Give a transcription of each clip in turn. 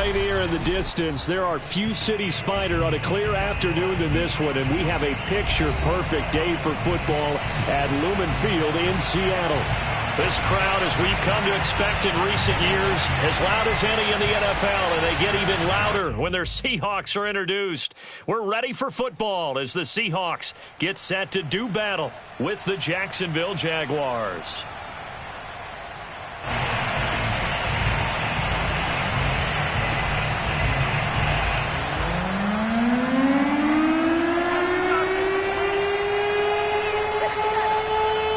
Rainier in the distance. There are few cities finer on a clear afternoon than this one, and we have a picture-perfect day for football at Lumen Field in Seattle. This crowd, as we've come to expect in recent years, as loud as any in the NFL, and they get even louder when their Seahawks are introduced. We're ready for football as the Seahawks get set to do battle with the Jacksonville Jaguars.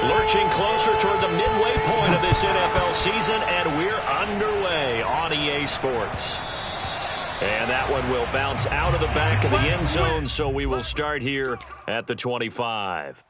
Lurching closer toward the midway point of this NFL season, and we're underway on EA Sports. And that one will bounce out of the back of the end zone, so we will start here at the 25.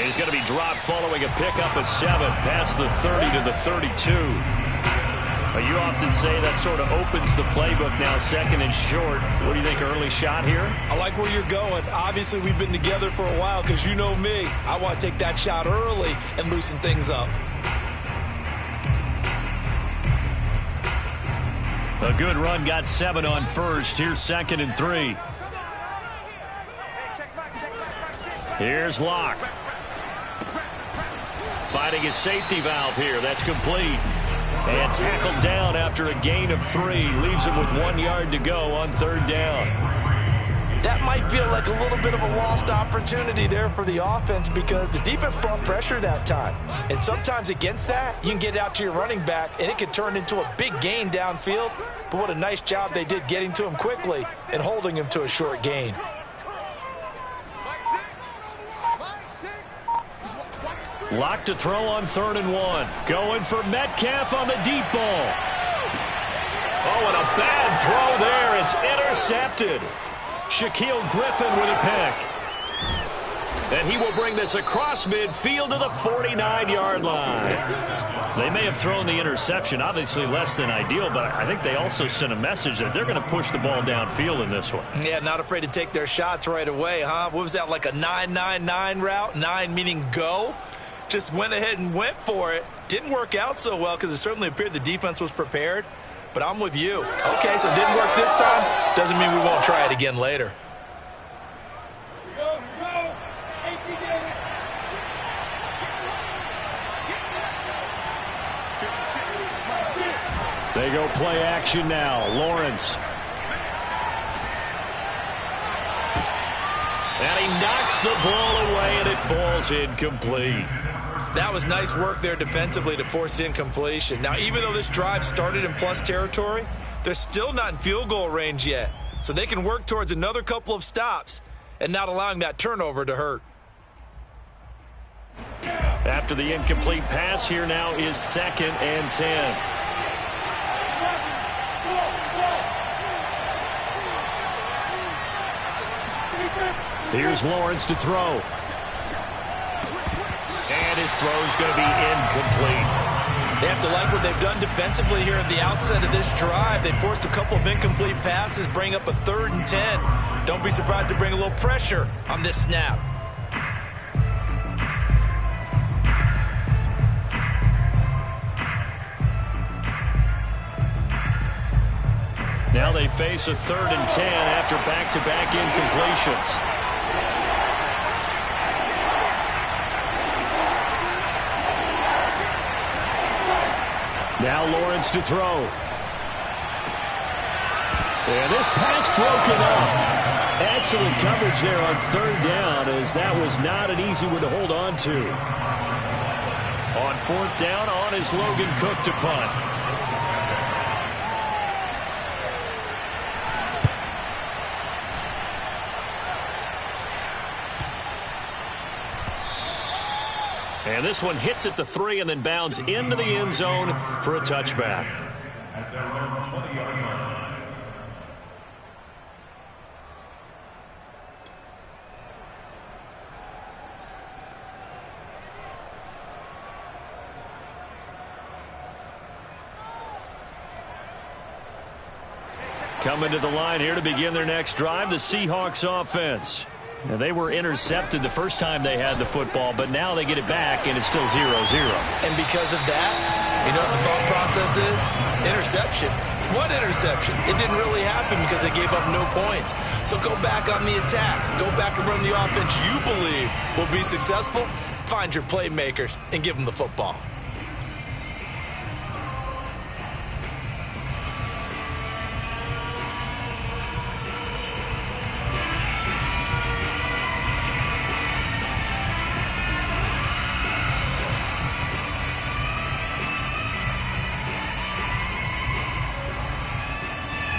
He's going to be dropped following a pickup of 7 past the 30 to the 32. You often say that sort of opens the playbook now, second and short. What do you think, early shot here? I like where you're going. Obviously, we've been together for a while because you know me. I want to take that shot early and loosen things up. A good run got 7 on first. Here's second and 3. Here's Locke. Fighting his safety valve here. That's complete. And tackled down after a gain of 3. Leaves him with 1 yard to go on third down. That might feel like a little bit of a lost opportunity there for the offense because the defense brought pressure that time. And sometimes against that, you can get out to your running back, and it could turn into a big gain downfield. But what a nice job they did getting to him quickly and holding him to a short gain. Locke to throw on third and 1. Going for Metcalf on the deep ball. Oh, and a bad throw there. It's intercepted. Shaquille Griffin with a pick. And he will bring this across midfield to the 49-yard line. They may have thrown the interception, obviously less than ideal, but I think they also sent a message that they're going to push the ball downfield in this one. Yeah, not afraid to take their shots right away, huh? What was that, like a 9-9-9 route? 9 meaning go? Just went ahead and went for it. Didn't work out so well because it certainly appeared the defense was prepared. But I'm with you. Okay, so it didn't work this time. Doesn't mean we won't try it again later. They go play action now. Lawrence. And he knocks the ball away, and it falls incomplete. That was nice work there defensively to force incompletion. Now, even though this drive started in plus territory, they're still not in field goal range yet. So they can work towards another couple of stops and not allowing that turnover to hurt. After the incomplete pass, here now is second and 10. Here's Lawrence to throw. And his throw's going to be incomplete. They have to like what they've done defensively here at the outset of this drive. They forced a couple of incomplete passes, bring up a 3rd and 10. Don't be surprised to bring a little pressure on this snap. Now they face a 3rd and 10 after back-to-back incompletions. Now Lawrence to throw. And this pass broken up. Excellent coverage there on third down, as that was not an easy one to hold on to. On fourth down, on is Logan Cook to punt. And this one hits at the 3 and then bounds into the end zone for a touchback. Coming to the line here to begin their next drive, the Seahawks offense. Now, they were intercepted the first time they had the football, but now they get it back, and it's still 0-0. And because of that, you know what the thought process is? Interception. What interception? It didn't really happen because they gave up no points. So go back on the attack. Go back and run the offense you believe will be successful. Find your playmakers and give them the football.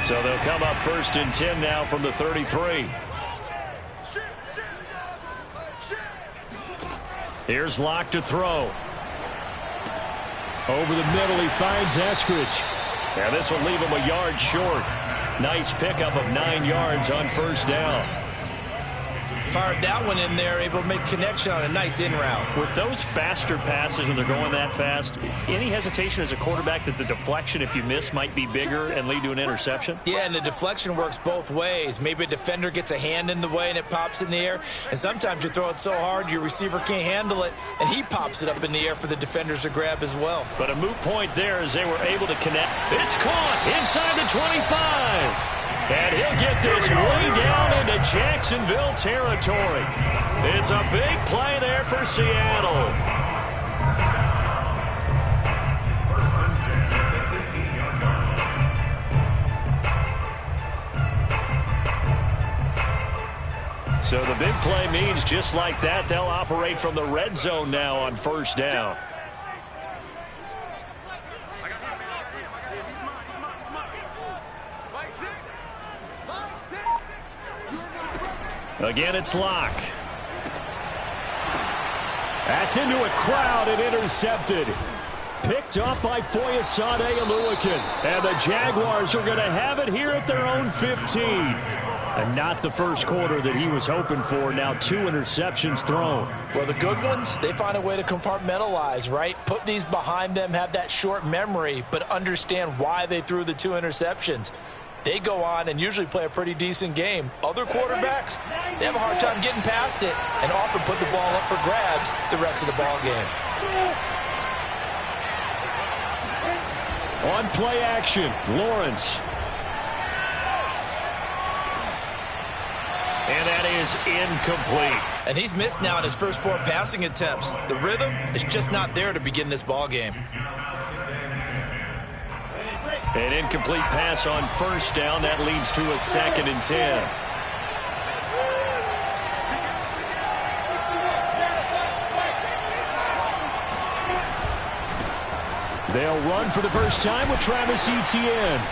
So they'll come up 1st and 10 now from the 33. Here's Locke to throw. Over the middle, he finds Eskridge. And this will leave him a yard short. Nice pickup of 9 yards on 1st down. Fired that one in there, able to make connection on a nice in route. With those faster passes and they're going that fast, any hesitation as a quarterback that the deflection, if you miss, might be bigger and lead to an interception? Yeah, and the deflection works both ways. Maybe a defender gets a hand in the way and it pops in the air. And sometimes you throw it so hard your receiver can't handle it, and he pops it up in the air for the defenders to grab as well. But a moot point there as they were able to connect. It's caught inside the 25. And he'll get this way down into Jacksonville territory. It's a big play there for Seattle. So the big play means just like that, they'll operate from the red zone now on 1st down. Again, it's Locke. That's into a crowd and intercepted. Picked off by Foyesade Oluokun. And the Jaguars are going to have it here at their own 15. And not the first quarter that he was hoping for. Now 2 interceptions thrown. Well, the good ones, they find a way to compartmentalize, right? Put these behind them, have that short memory, but understand why they threw the 2 interceptions. They go on and usually play a pretty decent game. Other quarterbacks, they have a hard time getting past it and often put the ball up for grabs the rest of the ball game. On play action, Lawrence. And that is incomplete. And he's missed now in his first 4 passing attempts. The rhythm is just not there to begin this ball game. An incomplete pass on 1st down. That leads to a 2nd and 10. They'll run for the first time with Travis Etienne.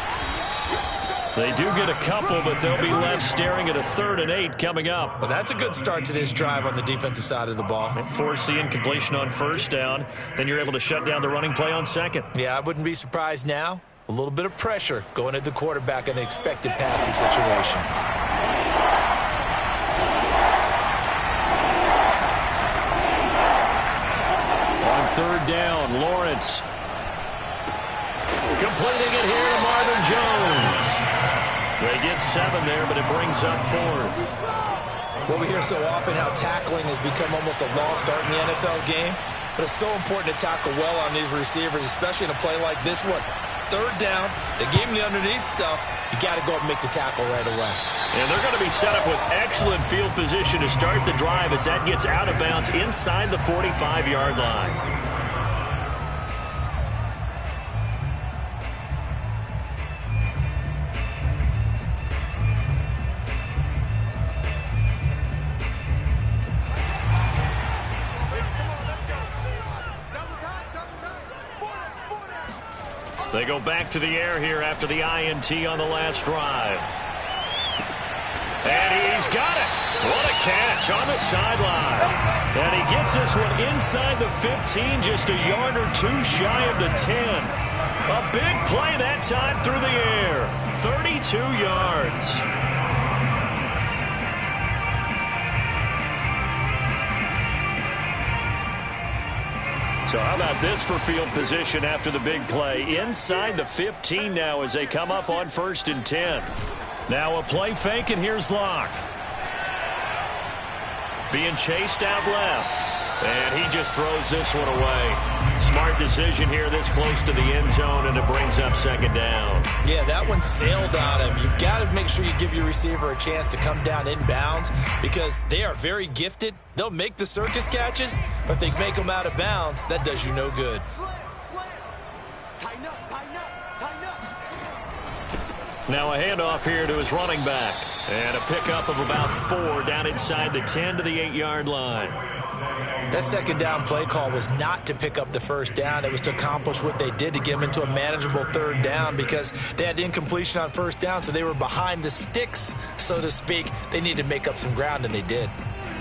They do get a couple, but they'll be left staring at a 3rd and 8 coming up. Well, that's a good start to this drive on the defensive side of the ball. Force the incompletion on 1st down. Then you're able to shut down the running play on 2nd. Yeah, I wouldn't be surprised now. A little bit of pressure going at the quarterback in an expected passing situation. On 3rd down, Lawrence. Completing it here to Marvin Jones. They get 7 there, but it brings up 4th. Well, we hear so often how tackling has become almost a lost art in the NFL game. But it's so important to tackle well on these receivers, especially in a play like this one. 3rd down, they gave him the underneath stuff. You got to go up and make the tackle right away. And they're going to be set up with excellent field position to start the drive as that gets out of bounds inside the 45-yard line. They go back to the air here after the INT on the last drive. And he's got it. What a catch on the sideline. And he gets this one inside the 15, just a yard or 2 shy of the 10. A big play that time through the air. 32 yards. So how about this for field position after the big play? Inside the 15 now as they come up on 1st and 10. Now a play fake, and here's Locke. Being chased out left. And he just throws this one away. Smart decision here this close to the end zone, and it brings up 2nd down. Yeah, that one sailed on him. You've got to make sure you give your receiver a chance to come down inbounds because they are very gifted. They'll make the circus catches, but if they make them out of bounds, that does you no good. Now a handoff here to his running back. And a pickup of about 4 down inside the 10 to the 8-yard line. That 2nd down play call was not to pick up the 1st down. It was to accomplish what they did to get them into a manageable 3rd down because they had incompletion on 1st down, so they were behind the sticks, so to speak. They needed to make up some ground, and they did.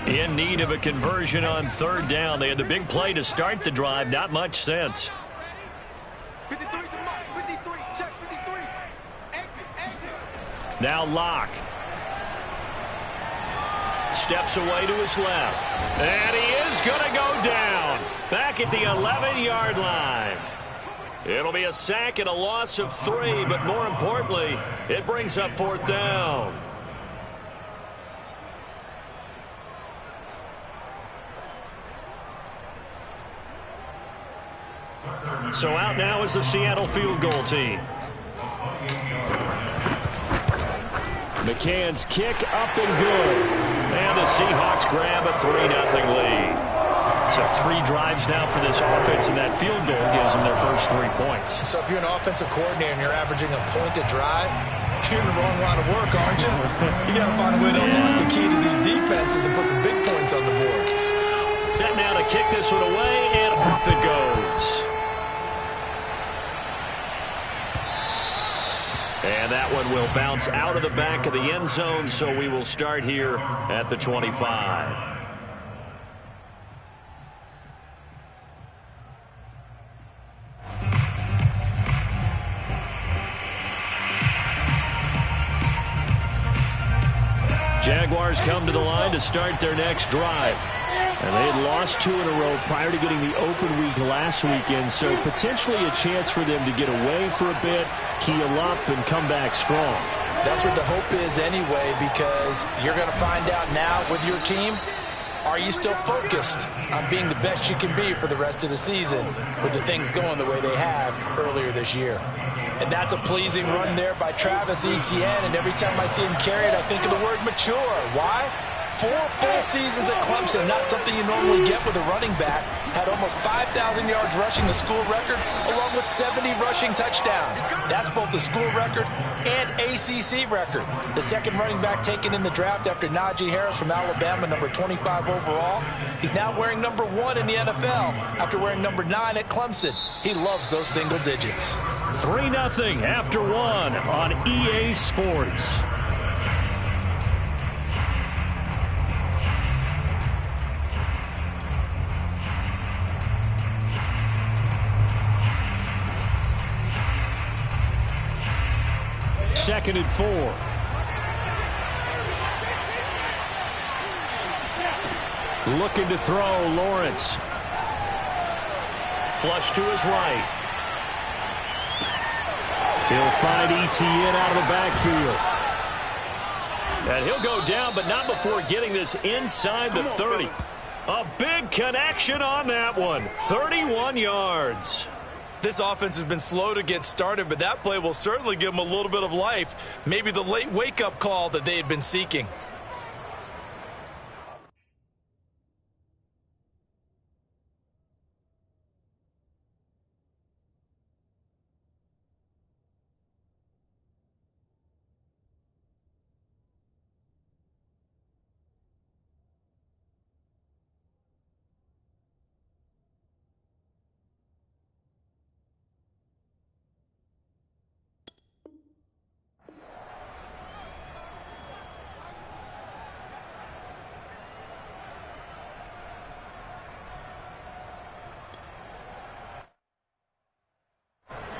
In need of a conversion on 3rd down. They had the big play to start the drive. Not much sense. 53, check 53. Exit. Now Locke. Steps away to his left. And he is going to go down. Back at the 11-yard line. It'll be a sack and a loss of 3, but more importantly, it brings up 4th down. So out now is the Seattle field goal team. McCann's kick up and good. And the Seahawks grab a 3-0 lead. So 3 drives now for this offense, and that field goal gives them their first 3 points. So if you're an offensive coordinator and you're averaging a point a drive, you're in the wrong line of work, aren't you? You got to find a way to unlock the key to these defenses and put some big points on the board. Set now to kick this one away, and off it goes. And that one will bounce out of the back of the end zone, so we will start here at the 25. Jaguars come to the line to start their next drive. And they had lost 2 in a row prior to getting the open week last weekend, so potentially a chance for them to get away for a bit, keel up, and come back strong. That's what the hope is anyway, because you're going to find out now with your team, are you still focused on being the best you can be for the rest of the season with the things going the way they have earlier this year? And that's a pleasing run there by Travis Etienne, and every time I see him carry it, I think of the word mature. Why? 4 full seasons at Clemson, not something you normally get with a running back. Had almost 5,000 yards rushing, the school record, along with 70 rushing touchdowns. That's both the school record and ACC record. The second running back taken in the draft after Najee Harris from Alabama, number 25 overall. He's now wearing number 1 in the NFL after wearing number 9 at Clemson. He loves those single digits. 3-0 after 1 on EA Sports. Second and 4. Looking to throw, Lawrence. Flush to his right. He'll find Etienne out of the backfield. And he'll go down, but not before getting this inside the 30. A big connection on that one. 31 yards. This offense has been slow to get started, but that play will certainly give them a little bit of life. Maybe the late wake-up call that they had been seeking.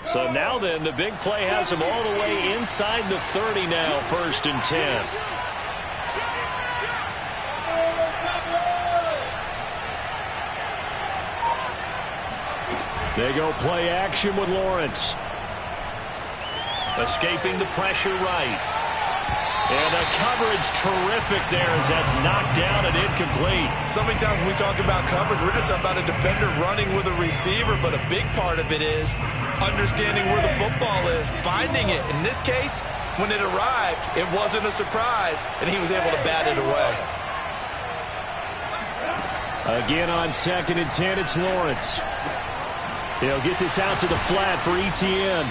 So now then, the big play has him all the way inside the 30 now, 1st and 10. They go play action with Lawrence. Escaping the pressure right. And the coverage terrific there as that's knocked down and incomplete. So many times when we talk about coverage, we're just about a defender running with a receiver, but a big part of it is understanding where the football is, finding it. In this case, when it arrived, it wasn't a surprise, and he was able to bat it away. Again on 2nd and 10, it's Lawrence. He'll get this out to the flat for Etienne.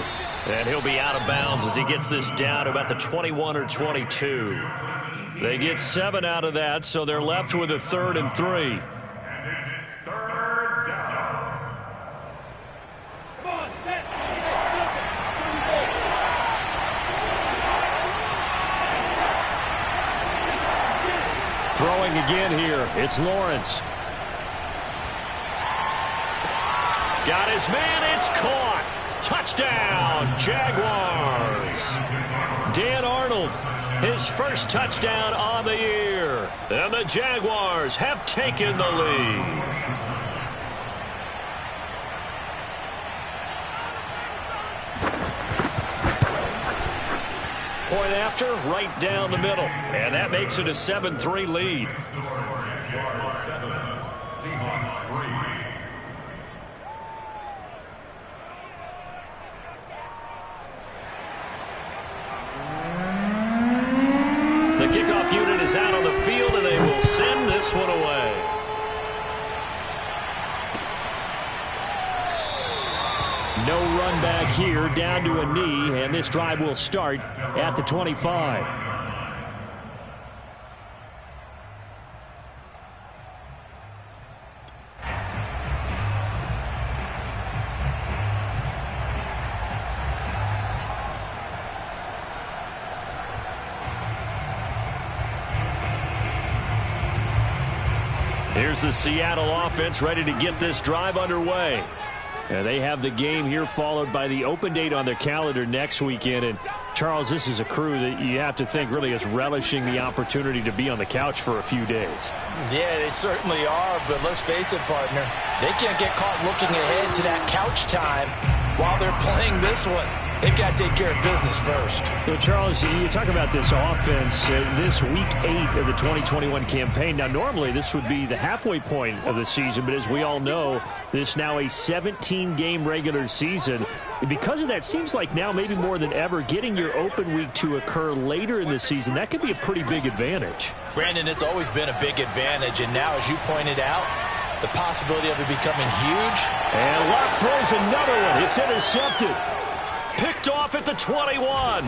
And he'll be out of bounds as he gets this down to about the 21 or 22. They get 7 out of that, so they're left with a 3rd and 3. And it's 3rd down. Come on, set. Throwing again here, it's Lawrence. Got his man, it's caught. Touchdown, Jaguars. Dan Arnold, his first touchdown on the year. And the Jaguars have taken the lead. Point after, right down the middle. And that makes it a 7-3 lead. Jaguars 7, Seahawks 3. The kickoff unit is out on the field, and they will send this one away. No run back here, down to a knee, and this drive will start at the 25. Here's the Seattle offense ready to get this drive underway. And they have the game here followed by the open date on their calendar next weekend. And, Charles, this is a crew that you have to think really is relishing the opportunity to be on the couch for a few days. Yeah, they certainly are, but let's face it, partner. They can't get caught looking ahead to that couch time while they're playing this one. They've got to take care of business first. So, Charles, you talk about this offense, this Week 8 of the 2021 campaign. Now, normally this would be the halfway point of the season, but as we all know, this is now a 17-game regular season. And because of that, seems like now maybe more than ever, getting your open week to occur later in the season, that could be a pretty big advantage. Brandon, it's always been a big advantage, and now, as you pointed out, the possibility of it becoming huge. And Locke throws another one. It's intercepted. Picked off at the 21.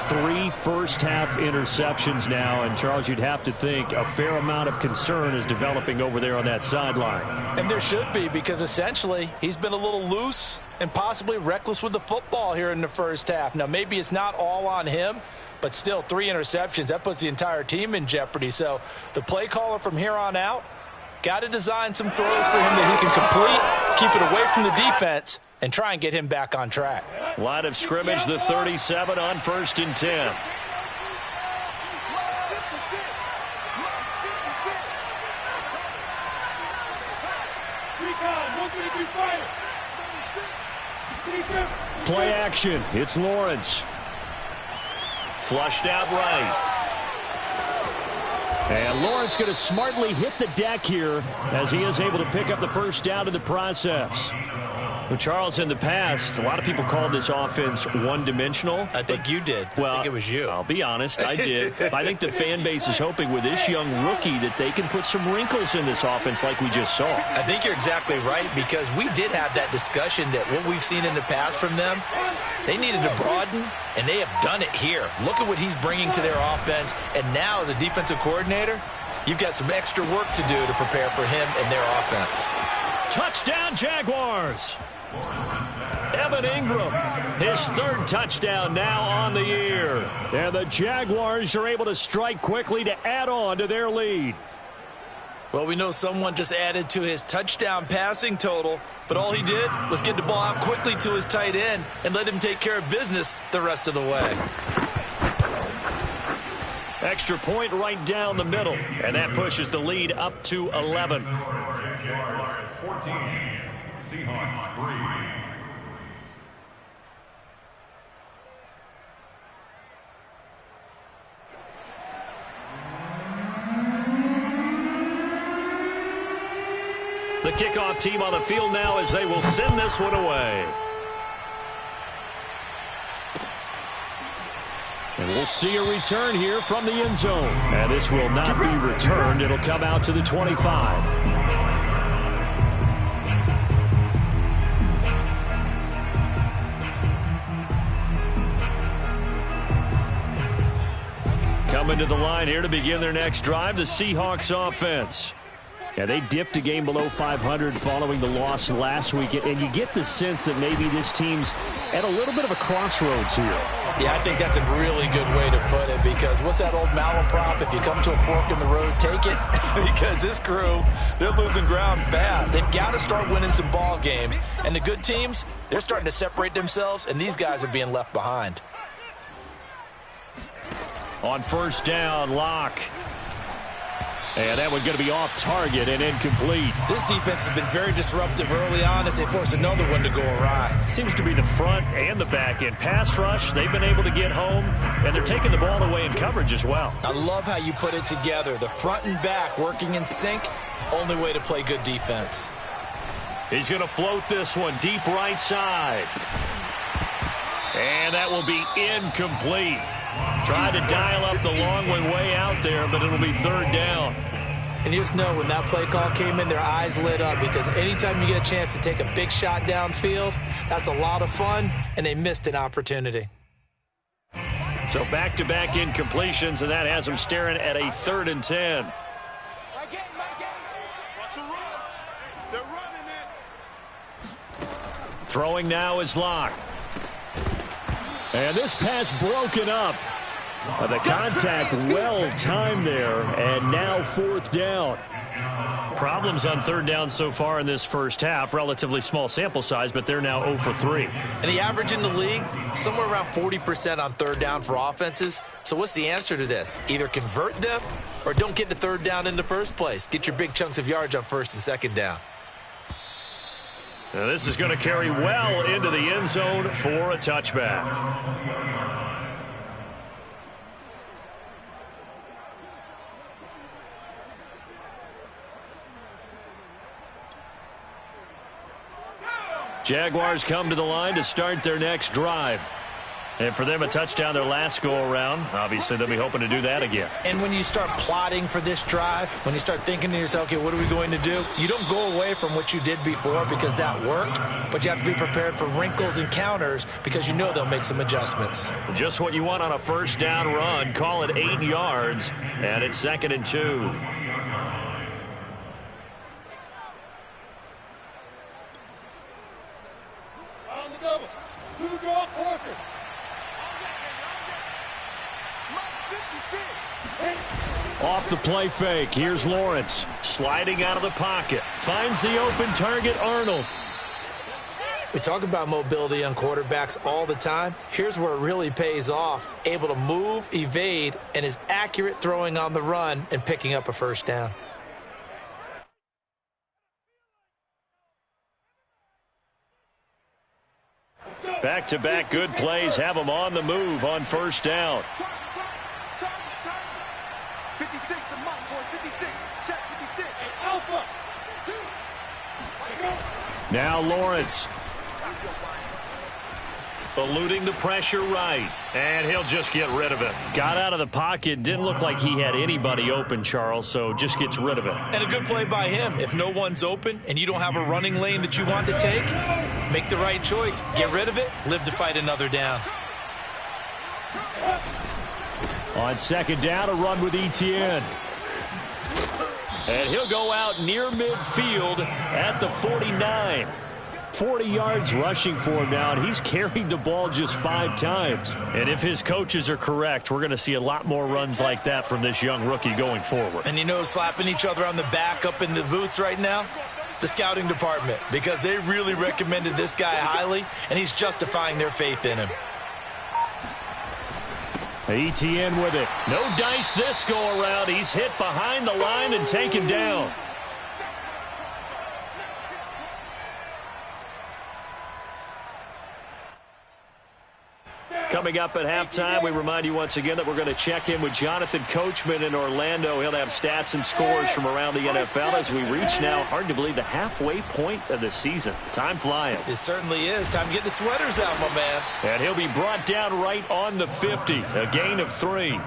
Three first-half interceptions now, and Charles, you'd have to think a fair amount of concern is developing over there on that sideline. And there should be, because essentially he's been a little loose and possibly reckless with the football here in the first half. Now, maybe it's not all on him, but still 3 interceptions. That puts the entire team in jeopardy. So the play caller from here on out, got to design some throws for him that he can complete, keep it away from the defense, and try and get him back on track. Line of scrimmage, the 37 on 1st and 10. Play action. It's Lawrence. Flushed out right. And Lawrence going to smartly hit the deck here as he is able to pick up the first down in the process. Well, Charles, in the past, a lot of people called this offense one-dimensional. I think you did. Well, I think it was you. I'll be honest, I did. I think the fan base is hoping with this young rookie that they can put some wrinkles in this offense like we just saw. I think you're exactly right, because we did have that discussion that what we've seen in the past from them, they needed to broaden, and they have done it here. Look at what he's bringing to their offense, and now as a defensive coordinator, you've got some extra work to do to prepare for him and their offense. Touchdown, Jaguars! Evan Ingram, his 3rd touchdown now on the year. And the Jaguars are able to strike quickly to add on to their lead. Well, we know someone just added to his touchdown passing total, but all he did was get the ball out quickly to his tight end and let him take care of business the rest of the way. Extra point right down the middle, and that pushes the lead up to 11. 14, Seahawks 3. The kickoff team on the field now as they will send this one away. And we'll see a return here from the end zone. And this will not be returned. It'll come out to the 25. Coming to the line here to begin their next drive, the Seahawks offense. Yeah, they dipped a game below 500 following the loss last week, and you get the sense that maybe this team's at a little bit of a crossroads here. Yeah, I think that's a really good way to put it, because what's that old malaprop? If you come to a fork in the road, take it. Because this crew, they're losing ground fast. They've got to start winning some ball games. And the good teams, they're starting to separate themselves, and these guys are being left behind. On first down, Locke. And that one going to be off target and incomplete. This defense has been very disruptive early on as they force another one to go awry. Seems to be the front and the back end. Pass rush, they've been able to get home, and they're taking the ball away in coverage as well. I love how you put it together. The front and back working in sync, only way to play good defense. He's going to float this one deep right side. And that will be incomplete. Tried to dial up the long one way out there, but it'll be third down. And you just know when that play call came in, their eyes lit up, because anytime you get a chance to take a big shot downfield, that's a lot of fun, and they missed an opportunity. So back-to-back incompletions, and that has them staring at a 3rd and 10. Throwing now is Locke. And this pass broken up. The contact well timed there, and now 4th down. Problems on 3rd down so far in this first half. Relatively small sample size, but they're now 0 for 3. And the average in the league, somewhere around 40% on 3rd down for offenses. So what's the answer to this? Either convert them or don't get the 3rd down in the first place. Get your big chunks of yards on 1st and 2nd down. Now this is going to carry well into the end zone for a touchback. Jaguars come to the line to start their next drive. And for them, a touchdown their last go-around. Obviously, they'll be hoping to do that again. And when you start plotting for this drive, when you start thinking to yourself, okay, what are we going to do? You don't go away from what you did before because that worked, but you have to be prepared for wrinkles and counters because you know they'll make some adjustments. Just what you want on a first down run. Call it 8 yards, and it's 2nd and 2. Off the play fake, here's Lawrence. Sliding out of the pocket. Finds the open target, Arnold. We talk about mobility on quarterbacks all the time. Here's where it really pays off. Able to move, evade, and is accurate throwing on the run and picking up a first down. Back-to-back good plays have them on the move on first down. Now Lawrence. Eluding the pressure right. And he'll just get rid of it. Got out of the pocket. Didn't look like he had anybody open, Charles, so just gets rid of it. And a good play by him. If no one's open and you don't have a running lane that you want to take, make the right choice. Get rid of it. Live to fight another down. On 2nd down, a run with Etienne. And he'll go out near midfield at the 49. 40 yards rushing for him now, and he's carried the ball just 5 times. And if his coaches are correct, we're going to see a lot more runs like that from this young rookie going forward. And you know, slapping each other on the back up in the booths right now? The scouting department, because they really recommended this guy highly, and he's justifying their faith in him. ETN with it. No dice this go around. He's hit behind the line and taken down. Coming up at halftime, we remind you once again that we're going to check in with Jonathan Coachman in Orlando. He'll have stats and scores from around the NFL as we reach now, hard to believe, the halfway point of the season. Time flying. It certainly is. Time to get the sweaters out, my man. And he'll be brought down right on the 50, a gain of 3.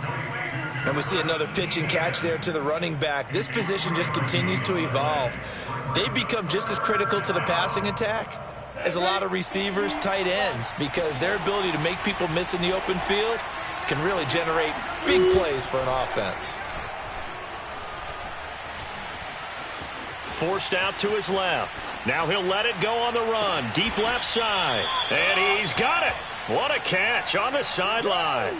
And we see another pitch and catch there to the running back. This position just continues to evolve. They become just as critical to the passing attack as a lot of receivers, tight ends, because their ability to make people miss in the open field can really generate big plays for an offense. Forced out to his left. Now he'll let it go on the run. Deep left side. And he's got it. What a catch on the sideline.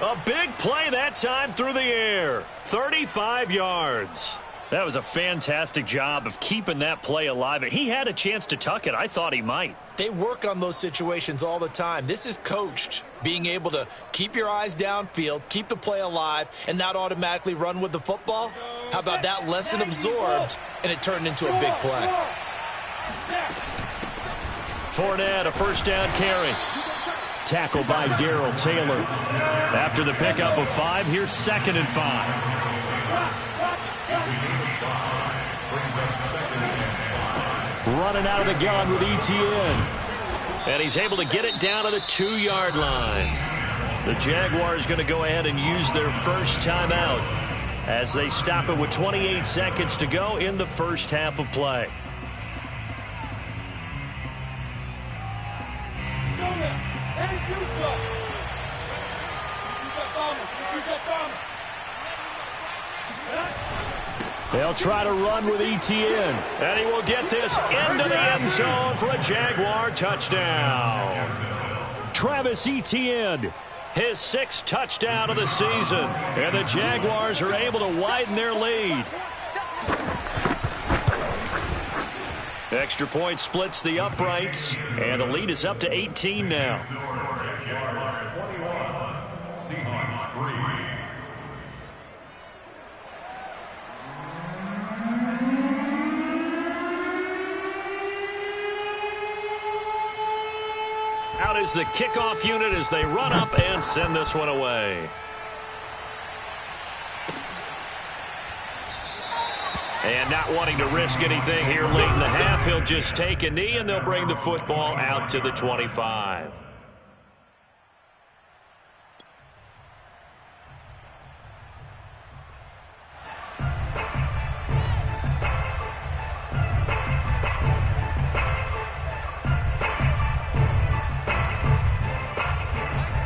A big play that time through the air. 35 yards. That was a fantastic job of keeping that play alive. He had a chance to tuck it. I thought he might. They work on those situations all the time. This is coached, being able to keep your eyes downfield, keep the play alive, and not automatically run with the football. How about that lesson absorbed, and it turned into a big play? Fournette, a first down carry. Tackled by Darrell Taylor. After the pickup of 5, here's 2nd and 5. Running out of the gun with ETN. And he's able to get it down to the 2-yard line. The Jaguars going to go ahead and use their first timeout as they stop it with 28 seconds to go in the first half of play. They'll try to run with ETN, and he will get this into the end zone for a Jaguar touchdown. Travis Etienne, his 6th touchdown of the season, and the Jaguars are able to widen their lead. Extra point splits the uprights, and the lead is up to 18 now. Jaguars 21, Seahawks 3. Out is the kickoff unit as they run up and send this one away. And not wanting to risk anything here late in the half, he'll just take a knee and they'll bring the football out to the 25.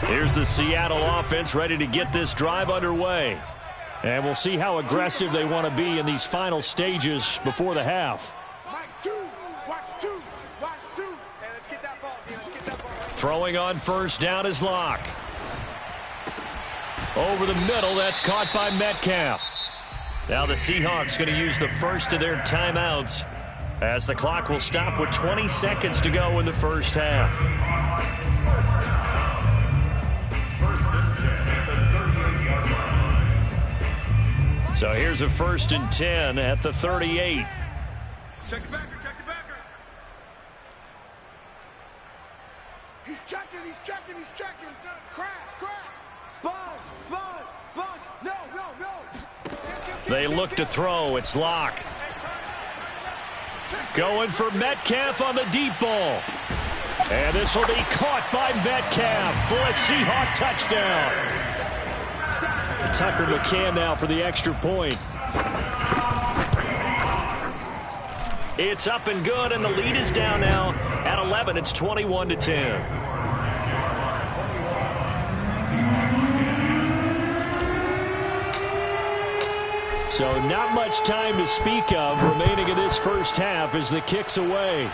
Here's the Seattle offense ready to get this drive underway. And we'll see how aggressive they want to be in these final stages before the half. Throwing on first down is Locke. Over the middle, that's caught by Metcalf. Now the Seahawks going to use the first of their timeouts as the clock will stop with 20 seconds to go in the first half. So here's a 1st and 10 at the 38. Check the backer, check the backer. He's checking, he's checking, he's checking. Crash, crash. Sponge, sponge, sponge. No, no, no. They look to throw. It's Locke. Going for Metcalf on the deep ball. And this will be caught by Metcalf for a Seahawk touchdown. Tucker McCann now for the extra point. It's up and good, and the lead is down now at 11. It's 21-10. So not much time to speak of remaining in this first half as the kick's away.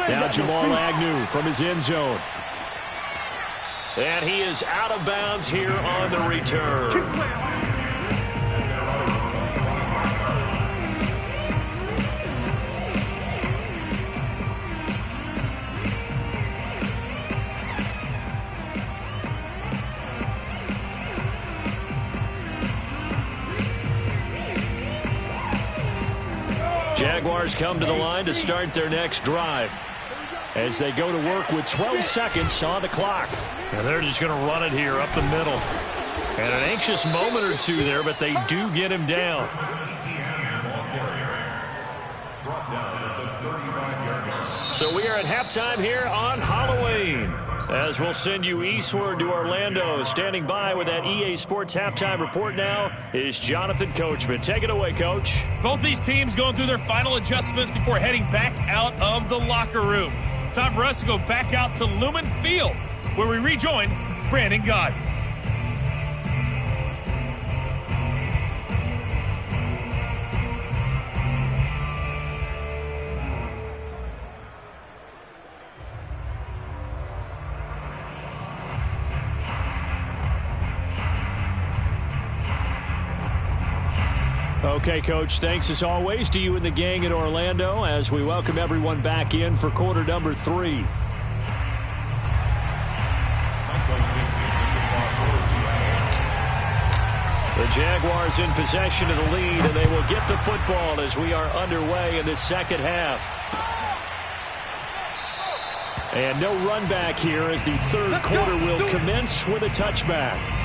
Now Jamal Agnew from his end zone. And he is out of bounds here on the return. Jaguars come to the line to start their next drive as they go to work with 12 seconds on the clock. And they're just going to run it here up the middle. And an anxious moment or two there, but they do get him down. So we are at halftime here on Halloween, as we'll send you eastward to Orlando. Standing by with that EA Sports halftime report now is Jonathan Coachman. Take it away, Coach. Both these teams going through their final adjustments before heading back out of the locker room. Time for us to go back out to Lumen Field, where we rejoin Brandon Gott. Okay, Coach, thanks as always to you and the gang in Orlando as we welcome everyone back in for quarter number 3. The Jaguars in possession of the lead, and they will get the football as we are underway in the second half. And no run back here as the third quarter will commence with a touchback.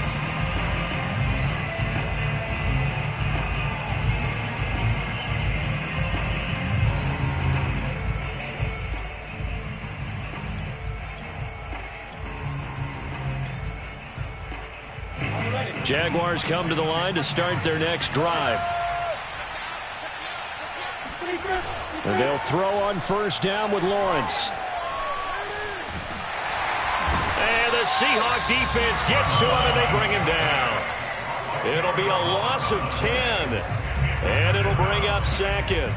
Jaguars come to the line to start their next drive. And they'll throw on first down with Lawrence. And the Seahawk defense gets to him and they bring him down. It'll be a loss of 10. And it'll bring up second.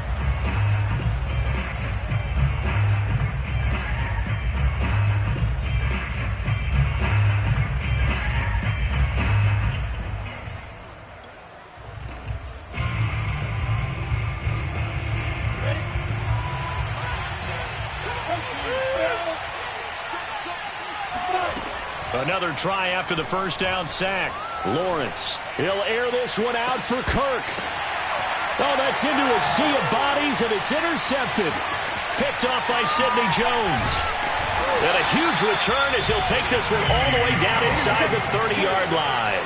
Another try after the first down sack. Lawrence. He'll air this one out for Kirk. Oh, that's into a sea of bodies, and it's intercepted. Picked off by Sidney Jones. And a huge return as he'll take this one all the way down inside the 30-yard line.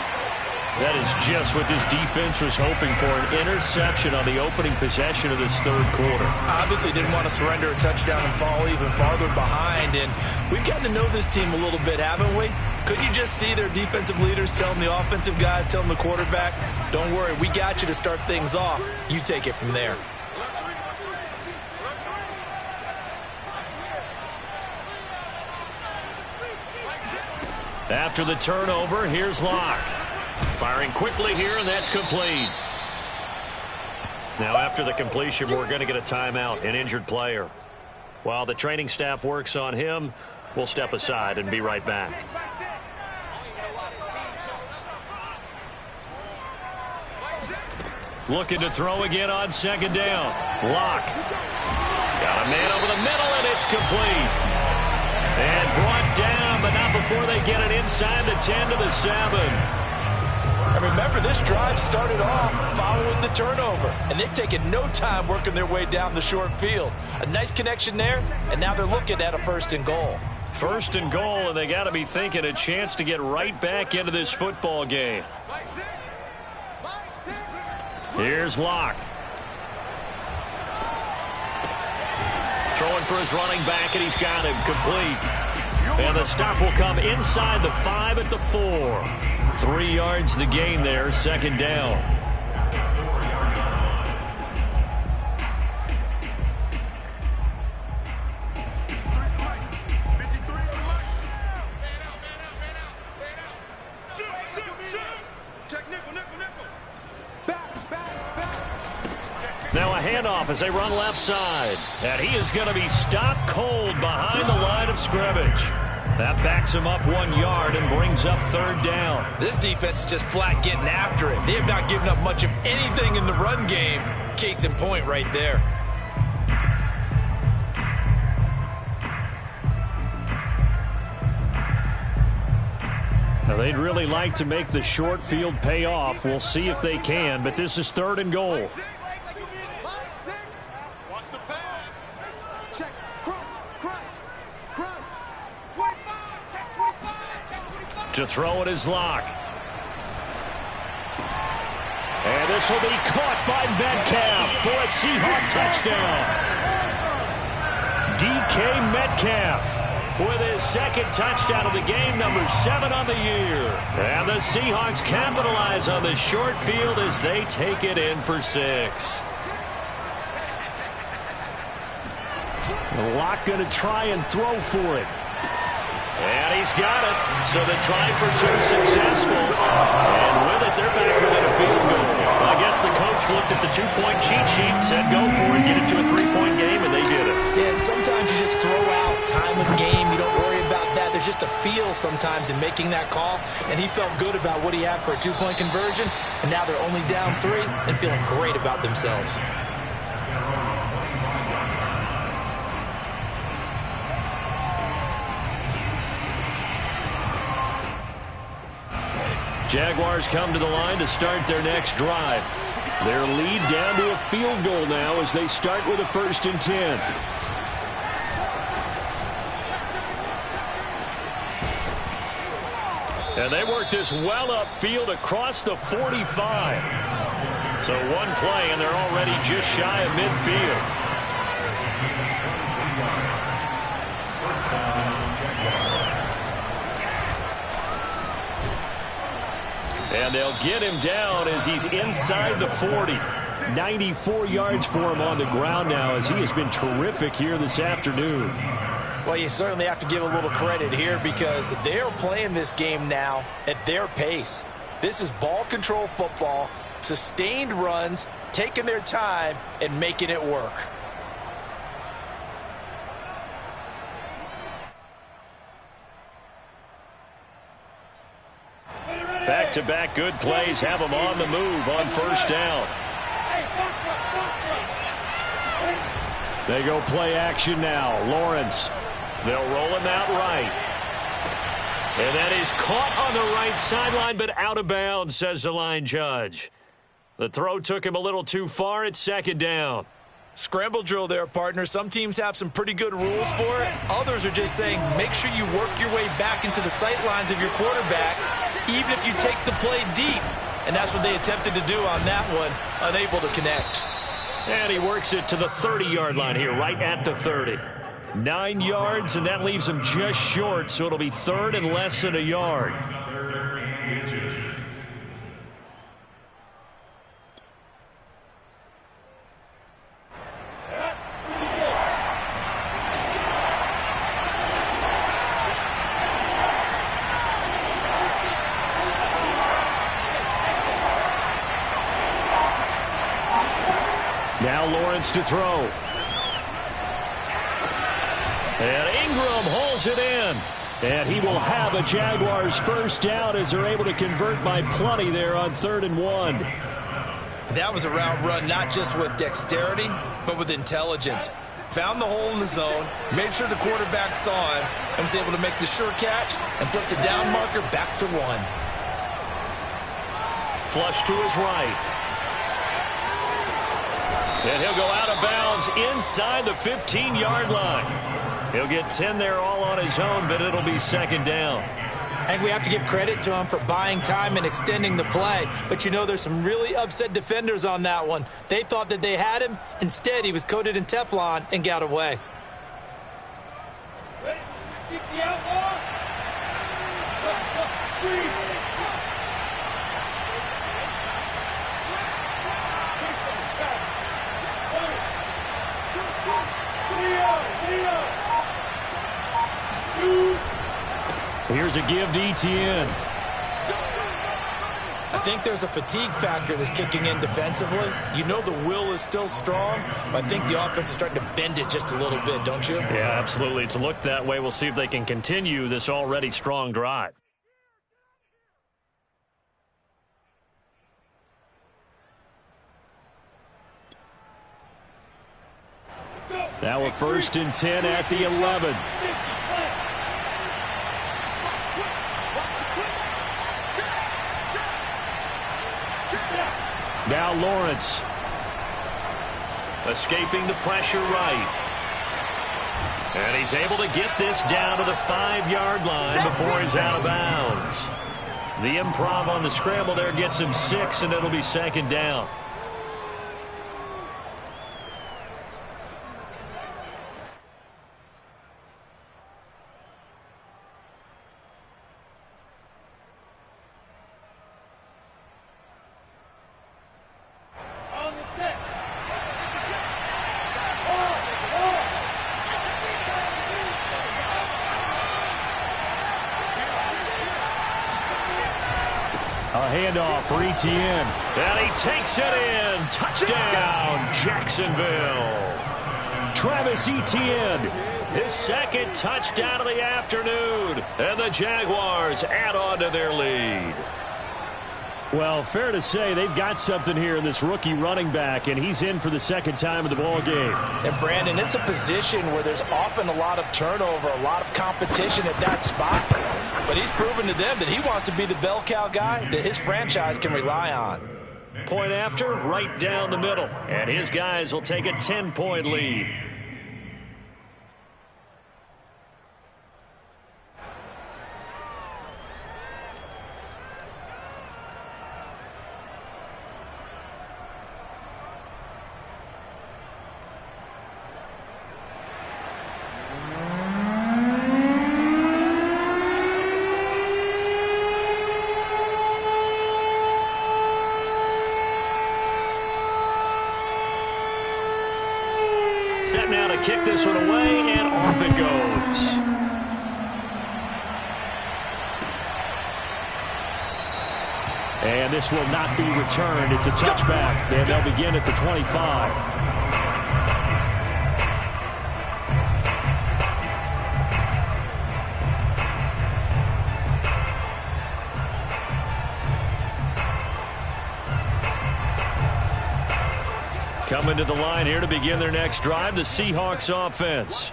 That is just what this defense was hoping for, an interception on the opening possession of this third quarter. Obviously didn't want to surrender a touchdown and fall even farther behind, and we've got to know this team a little bit, haven't we? Could you just see their defensive leaders telling the offensive guys, telling the quarterback, don't worry, we got you to start things off. You take it from there. After the turnover, here's Locke. Firing quickly here, and that's complete. Now, after the completion, we're going to get a timeout, an injured player. While the training staff works on him, we'll step aside and be right back. Looking to throw again on second down. Locke. Got a man over the middle, and it's complete. And brought down, but not before they get it inside the 10 to the 7. And remember, this drive started off following the turnover, and they've taken no time working their way down the short field. A nice connection there, and now they're looking at a 1st and goal. 1st and goal, and they got to be thinking a chance to get right back into this football game. Here's Locke. Throwing for his running back, and he's got him complete. And the stop will come inside the 5 at the 4. 3 yards the gain there, second down. Now a handoff as they run left side. And he is going to be stopped cold behind the line of scrimmage. That backs him up 1 yard and brings up third down. This defense is just flat getting after it. They have not given up much of anything in the run game. Case in point right there. Now they'd really like to make the short field pay off. We'll see if they can, but this is 3rd and goal. To throw in his lock. And this will be caught by Metcalf for a Seahawk touchdown. DK Metcalf with his second touchdown of the game, number 7 on the year. And the Seahawks capitalize on the short field as they take it in for 6. Locke going to try and throw for it. And he's got it. So the try for 2 successful. And with it, they're back within a field goal. I guess the coach looked at the 2-point cheat sheet, said go for it, get it to a 3-point game, and they did it. Yeah, and sometimes you just throw out time of game. You don't worry about that. There's just a feel sometimes in making that call. And he felt good about what he had for a 2-point conversion. And now they're only down 3 and feeling great about themselves. Jaguars come to the line to start their next drive. Their lead down to a field goal now as they start with a 1st and 10. And they work this well upfield across the 45. So one play and they're already just shy of midfield. And they'll get him down as he's inside the 40. 94 yards for him on the ground now as he has been terrific here this afternoon. Well, you certainly have to give a little credit here because they're playing this game now at their pace. This is ball control football, sustained runs, taking their time, and making it work. Back-to-back good plays have them on the move on 1st down. They go play action now. Lawrence. They'll roll him out right. And that is caught on the right sideline, but out of bounds, says the line judge. The throw took him a little too far. It's 2nd down. Scramble drill there, partner. Some teams have some pretty good rules for it. Others are just saying make sure you work your way back into the sight lines of your quarterback, even if you take the play deep. And that's what they attempted to do on that one, unable to connect. And he works it to the 30-yard line here, right at the 30. 9 yards, and that leaves him just short, so it'll be 3rd and less than a yard. Now Lawrence to throw. And Ingram hauls it in. And he will have a Jaguars 1st down as they're able to convert by plenty there on 3rd and 1. That was a route run not just with dexterity, but with intelligence. Found the hole in the zone, made sure the quarterback saw him, and was able to make the sure catch and flip the down marker back to 1. Flush to his right. And he'll go out of bounds inside the 15-yard line. He'll get 10 there all on his own, but it'll be 2nd down. And we have to give credit to him for buying time and extending the play. But you know there's some really upset defenders on that one. They thought that they had him. Instead, he was coated in Teflon and got away. 60 out ball. Here's a give to Etienne. I think there's a fatigue factor that's kicking in defensively. You know the will is still strong, but I think the offense is starting to bend it just a little bit, don't you? Yeah, absolutely. It's looked that way. We'll see if they can continue this already strong drive. Now a 1st and 10 at the 11. Now Lawrence. Escaping the pressure right. And he's able to get this down to the 5-yard line before he's out of bounds. The improv on the scramble there gets him 6, and it'll be second down. A handoff for Etienne. And he takes it in. Touchdown, Jacksonville. Travis Etienne, his second touchdown of the afternoon. And the Jaguars add on to their lead. Well, fair to say they've got something here in this rookie running back, and he's in for the second time of the ball game. And, Brandon, it's a position where there's often a lot of turnover, a lot of competition at that spot. But he's proven to them that he wants to be the bell cow guy that his franchise can rely on. Point after, right down the middle. And his guys will take a 10-point lead. Set now to kick this one away, and off it goes. And this will not be returned. It's a touchback. And they'll begin at the 25. Coming to the line here to begin their next drive, the Seahawks offense.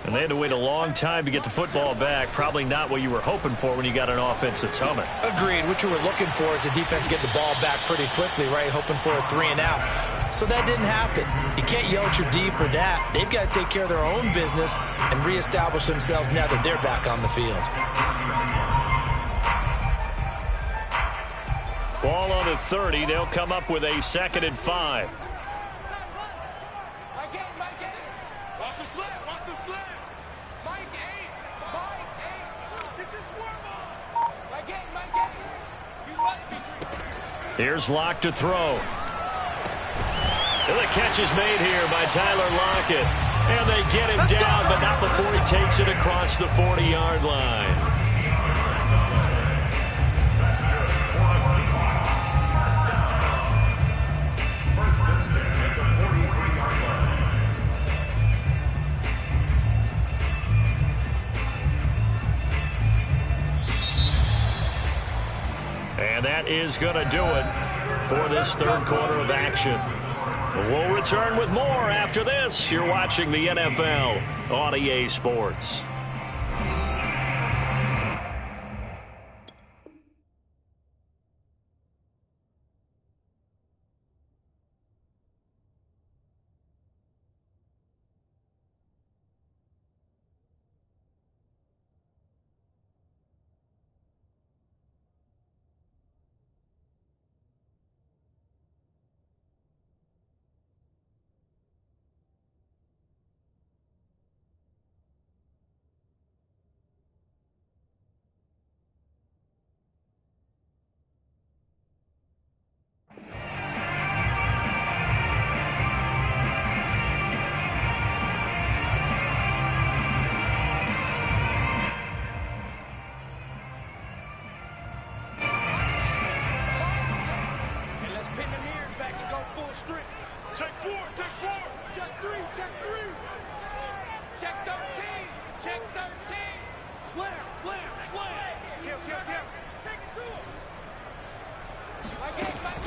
And they had to wait a long time to get the football back. Probably not what you were hoping for when you got an offense that's humming. Agreed. What you were looking for is the defense get the ball back pretty quickly, right? Hoping for a 3-and-out. So that didn't happen. You can't yell at your D for that. They've got to take care of their own business and reestablish themselves now that they're back on the field. Ball on the 30. They'll come up with a 2nd and 5. Here's Locke to throw. And the catch is made here by Tyler Lockett. And they get him down, but not before he takes it across the 40-yard line. That's good for the Seahawks. First and 10 at the 43-yard line. And that is going to do it for this third quarter of action. We'll return with more after this. You're watching the NFL on EA Sports.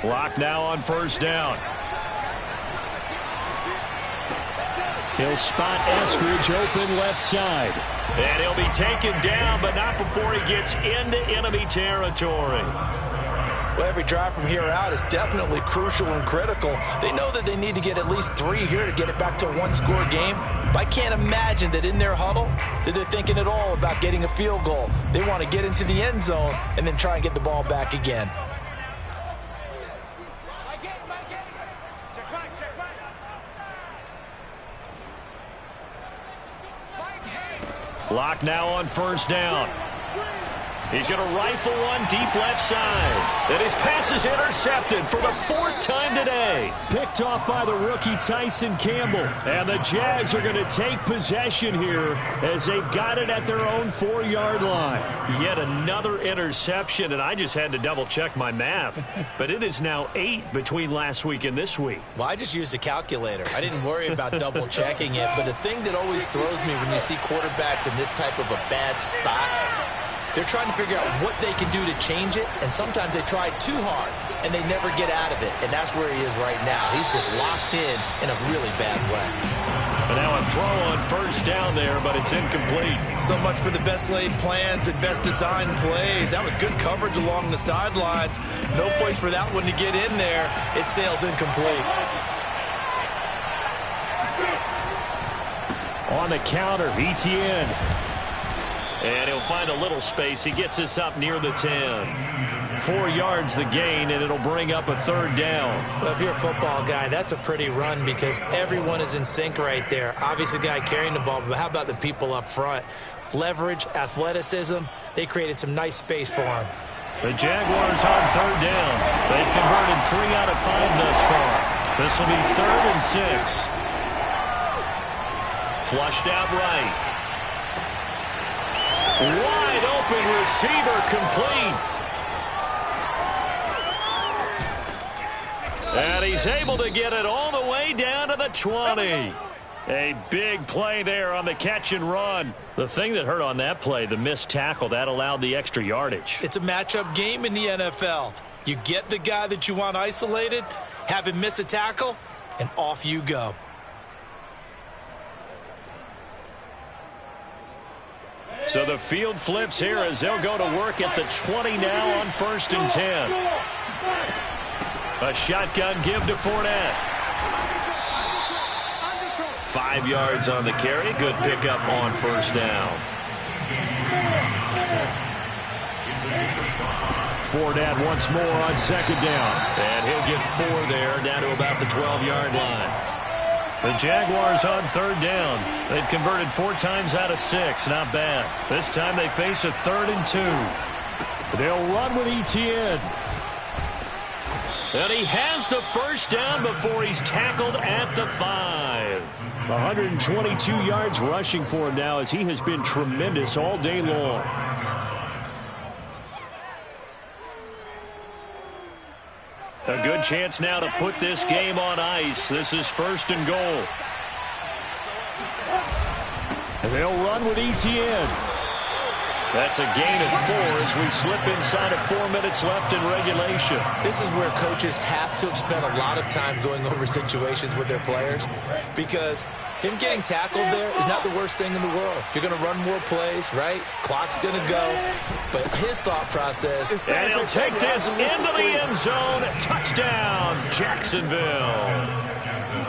Clock now on first down. He'll spot Eskridge open left side. And he'll be taken down, but not before he gets into enemy territory. Well, every drive from here out is definitely crucial and critical. They know that they need to get at least 3 here to get it back to a one-score game. But I can't imagine that in their huddle that they're thinking at all about getting a field goal. They want to get into the end zone and then try and get the ball back again. Lock now on first down. He's going to rifle one deep left side. And his pass is intercepted for the 4th time today. Picked off by the rookie Tyson Campbell. And the Jags are going to take possession here as they've got it at their own 4-yard line. Yet another interception, and I just had to double-check my math. But it is now 8 between last week and this week. Well, I just used a calculator. I didn't worry about double-checking it. But the thing that always throws me when you see quarterbacks in this type of a bad spot, they're trying to figure out what they can do to change it, and sometimes they try too hard, and they never get out of it, and that's where he is right now. He's just locked in a really bad way. And now a throw on first down there, but it's incomplete. So much for the best laid plans and best designed plays. That was good coverage along the sidelines. No place for that one to get in there. It sails incomplete. On the counter, Etienne. And he'll find a little space. He gets us up near the 10. 4 yards the gain, and it'll bring up a 3rd down. Well, if you're a football guy, that's a pretty run because everyone is in sync right there. Obviously, the guy carrying the ball, but how about the people up front? Leverage, athleticism, they created some nice space for him. The Jaguars on 3rd down. They've converted 3 out of 5 thus far. This will be 3rd and 6. Flushed out right. Wide open receiver complete. And he's able to get it all the way down to the 20. A big play there on the catch and run. The thing that hurt on that play, the missed tackle, that allowed the extra yardage. It's a matchup game in the NFL. You get the guy that you want isolated, have him miss a tackle, and off you go. So the field flips here as they'll go to work at the 20 now on 1st and 10. A shotgun give to Fournette. 5 yards on the carry. Good pickup on first down. Fournette once more on 2nd down. And he'll get 4 there down to about the 12-yard line. The Jaguars on 3rd down. They've converted 4 times out of 6. Not bad. This time they face a 3rd and 2. They'll run with Etienne. And he has the first down before he's tackled at the 5. 122 yards rushing for him now as he has been tremendous all day long. A good chance now to put this game on ice. This is 1st and goal. And they'll run with Etienne. That's a gain of 4 as we slip inside of 4 minutes left in regulation. This is where coaches have to have spent a lot of time going over situations with their players because him getting tackled there is not the worst thing in the world. You're going to run more plays, right? Clock's going to go. But his thought process. And he'll take this into the end zone. Touchdown, Jacksonville.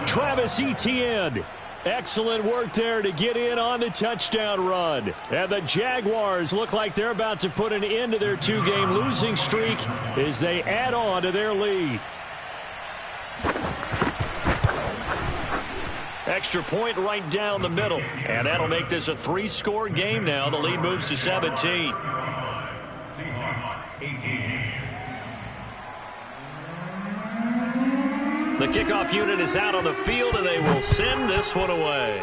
Travis Etienne. Excellent work there to get in on the touchdown run. And the Jaguars look like they're about to put an end to their 2-game losing streak as they add on to their lead. Extra point right down the middle. And that'll make this a 3-score game now. The lead moves to 17. Seahawks 18. The kickoff unit is out on the field, and they will send this one away.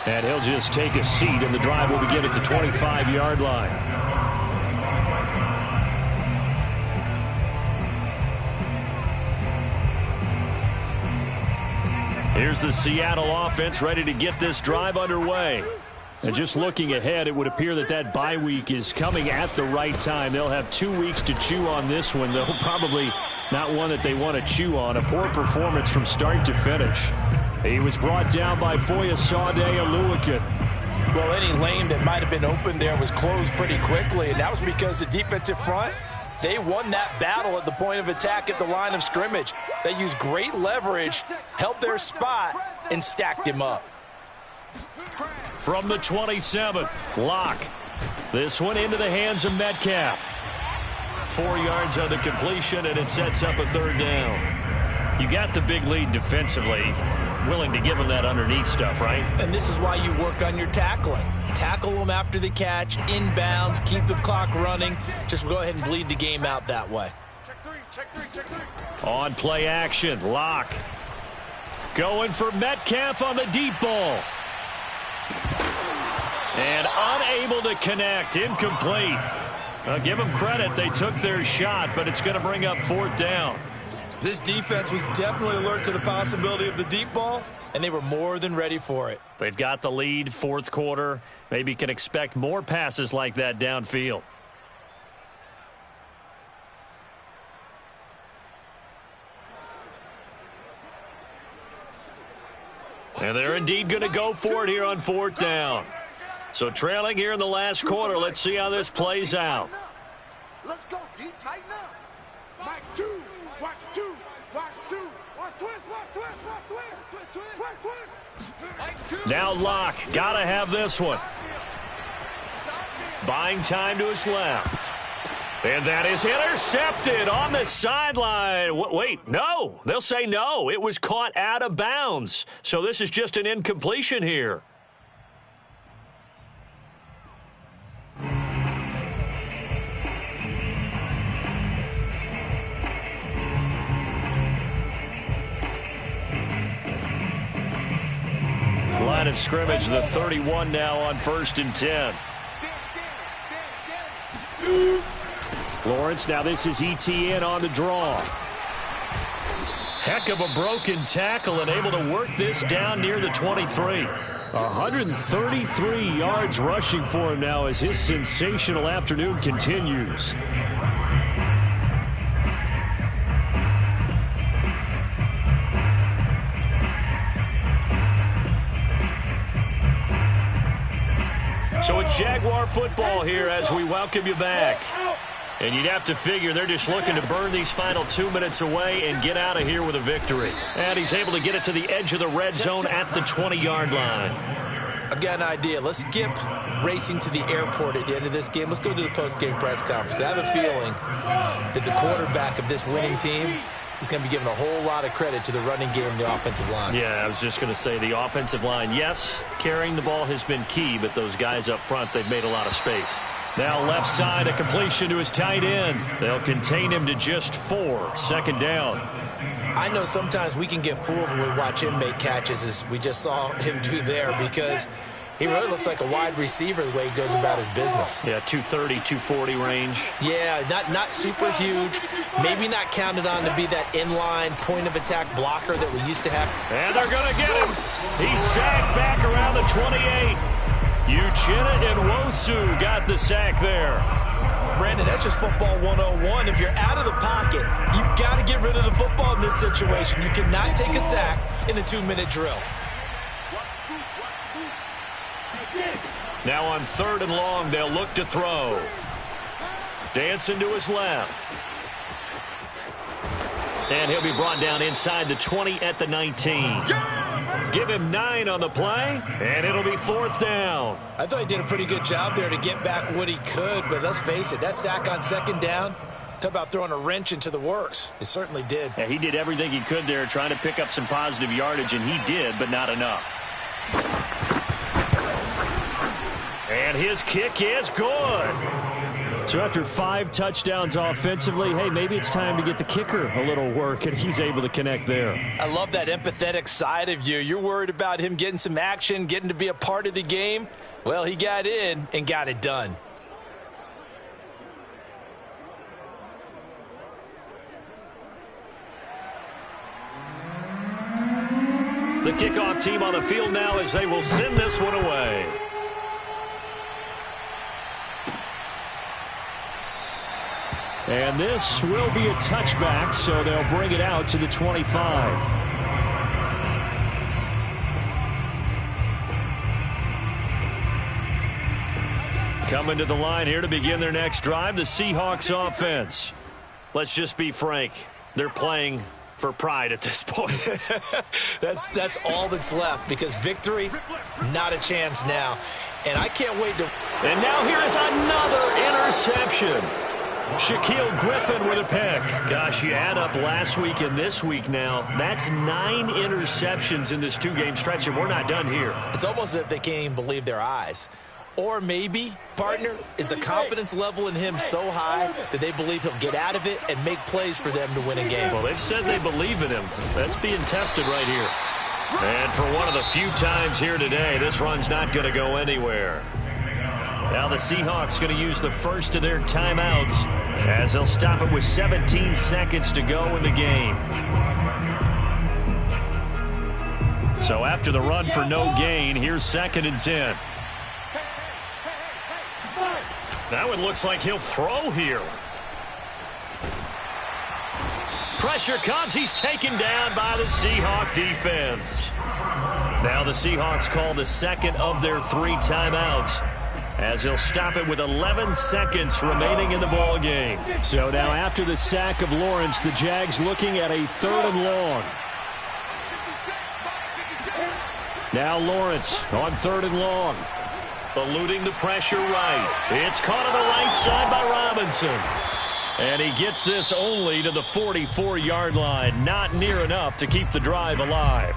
And he'll just take a seat, and the drive will begin at the 25-yard line. Here's the Seattle offense ready to get this drive underway. And just looking ahead, it would appear that that bye week is coming at the right time. They'll have 2 weeks to chew on this one, though probably not one that they want to chew on. A poor performance from start to finish. He was brought down by Foyesade Oluwakin. Well, any lane that might have been open there was closed pretty quickly, and that was because the defensive front They won that battle at the point of attack at the line of scrimmage. They used great leverage, held their spot, and stacked him up. From the 27, Locke. This one into the hands of Metcalf. 4 yards on the completion, and it sets up a third down. You got the big lead defensively. Willing to give them that underneath stuff, right? And this is why you work on your tackling. Tackle them after the catch, inbounds, keep the clock running. Just go ahead and bleed the game out that way. On play action, Locke. Going for Metcalf on the deep ball. And unable to connect, incomplete. Give them credit, they took their shot, but it's going to bring up fourth down. This defense was definitely alert to the possibility of the deep ball, and they were more than ready for it. They've got the lead, fourth quarter. Maybe can expect more passes like that downfield. And they're indeed going to go for it here on fourth down. So trailing here in the last quarter. Let's see how this plays out. Let's go, D. Tighten up. Mike, two. Watch two. Watch two. Watch twist. Watch twist. Watch twist. Twist, twist. Twist, twist. Mike, two. Now Locke. Got to have this one. Buying time to his left. And that is intercepted on the sideline. Wait, no. They'll say no. It was caught out of bounds. So this is just an incompletion here. Line of scrimmage, the 31 now on 1st and 10. Lawrence, now this is ETN on the draw. Heck of a broken tackle and able to work this down near the 23. 133 yards rushing for him now as his sensational afternoon continues. So it's Jaguar football here as we welcome you back. And you'd have to figure they're just looking to burn these final 2 minutes away and get out of here with a victory. And he's able to get it to the edge of the red zone at the 20-yard line. I've got an idea. Let's skip racing to the airport at the end of this game. Let's go to the post-game press conference. I have a feeling that the quarterback of this winning team is going to be given a whole lot of credit to the running game and the offensive line. Yeah, I was just going to say the offensive line, yes, carrying the ball has been key, but those guys up front, they've made a lot of space. Now left side, a completion to his tight end. They'll contain him to just 4. Second down. I know sometimes we can get fooled when we watch him make catches, as we just saw him do there, because he really looks like a wide receiver the way he goes about his business. Yeah, 230, 240 range. Yeah, not super huge. Maybe not counted on to be that inline point-of-attack blocker that we used to have. And they're going to get him. He's sacked back around the 28. Uchenna and Wosu got the sack there. Brandon, that's just football 101. If you're out of the pocket, you've got to get rid of the football in this situation. You cannot take a sack in a 2-minute drill. Now on 3rd and long, they'll look to throw. Dancing to his left. And he'll be brought down inside the 20 at the 19. Give him 9 on the play, and it'll be 4th down. I thought he did a pretty good job there to get back what he could, but let's face it, that sack on 2nd down, talk about throwing a wrench into the works. It certainly did. Yeah, he did everything he could there, trying to pick up some positive yardage, and he did, but not enough. And his kick is good. So after 5 touchdowns offensively, hey, maybe it's time to get the kicker a little work, and he's able to connect there. I love that empathetic side of you. You're worried about him getting some action, getting to be a part of the game. Well, he got in and got it done. The kickoff team on the field now as they will send this one away. And this will be a touchback, so they'll bring it out to the 25. Coming to the line here to begin their next drive, the Seahawks offense. Let's just be frank. They're playing for pride at this point. That's all that's left, because victory, not a chance now. And I can't wait to... And now here is another interception. Shaquille Griffin with a pick. Gosh, you add up last week and this week now. That's 9 interceptions in this 2-game stretch, and we're not done here. It's almost as if they can't even believe their eyes. Or maybe, partner, is the confidence level in him so high that they believe he'll get out of it and make plays for them to win a game. Well, they've said they believe in him. That's being tested right here. And for one of the few times here today, this run's not going to go anywhere. Now the Seahawks going to use the first of their timeouts as they'll stop it with 17 seconds to go in the game. So after the run for no gain, here's 2nd and 10. Now it looks like he'll throw here. Pressure comes. He's taken down by the Seahawk defense. Now the Seahawks call the second of their 3 timeouts as he'll stop it with 11 seconds remaining in the ball game. So now after the sack of Lawrence, the Jags looking at a 3rd and long. Now Lawrence on 3rd and long. Eluding the pressure right. It's caught on the right side by Robinson. And he gets this only to the 44-yard line. Not near enough to keep the drive alive.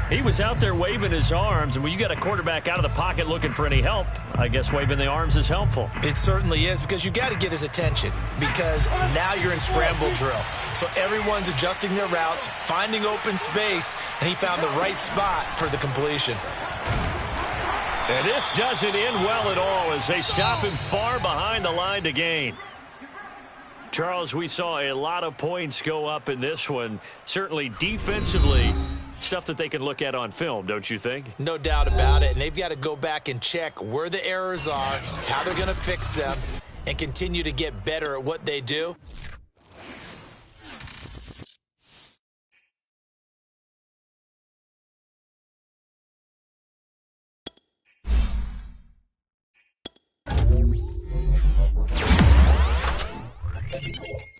He was out there waving his arms, and when you got a quarterback out of the pocket looking for any help, I guess waving the arms is helpful. It certainly is, because you got to get his attention, because now you're in scramble drill. So everyone's adjusting their routes, finding open space, and he found the right spot for the completion. And this doesn't end well at all as they stop him far behind the line to gain. Charles, we saw a lot of points go up in this one. Certainly defensively, stuff that they can look at on film, don't you think? No doubt about it. And they've got to go back and check where the errors are, how they're going to fix them, and continue to get better at what they do. Thank you.